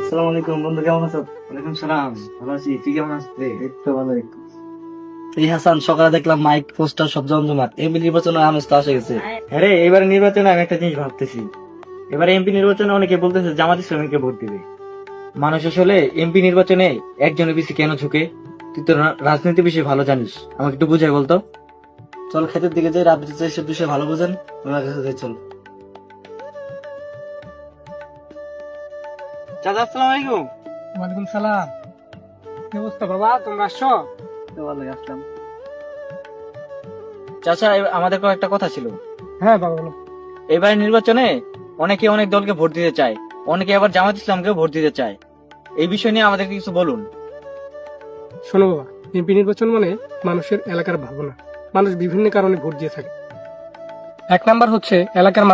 আসসালামু আলাইকুম বন্ধু, কেমন আছো? ওয়ালাইকুম সালাম, ভালো আছি। তুই কেমন আছিস রে? এই তো ভালো। এই হাসান, সকালে দেখলাম মাইক পোস্টার সব জমজমাট, এমপি নির্বাচনের আমেজ তো আসে গেছে। হ্যাঁ রে, এবারে নির্বাচনে আমি একটা জিনিস ভাবতেছি। এবারে এমপি নির্বাচনে অনেকে বলতেছে জামাত ইসলামীকে ভোট দিবে। মানুষ আসলে এমপি নির্বাচনে একজনের বেশি কেন ঝুঁকে? তুই তো রাজনীতি বিষয়ে ভালো জানিস, আমাকে একটু বুঝাই বলতো। চল ক্ষেতের দিকে যাই, রাজনীতি এইসব বিষয়ে ভালো বোঝেন, ওনার কাছে যাই চল। চাচা আসসালামু আলাইকুম। ওয়ালাইকুম সালাম। কি অবস্থা বাবা, তোমরা আসছো? তো ভালোই আসলাম। চাচা, আমাদের একটা কথা ছিল। হ্যাঁ বাবা বলো। এবার নির্বাচনে অনেকে অনেক দলকে ভোট দিতে চায়, অনেকে আবার জামাত ইসলামকে ভোট দিতে চায়। এই বিষয় নিয়ে আমাদেরকে কিছু বলুন। শোনো বাবা, এমপি নির্বাচন মানে মানুষের এলাকার ভাবনা। মানুষ বিভিন্ন কারণে ভোট দিয়ে থাকে। এক নাম্বার হচ্ছে এলাকার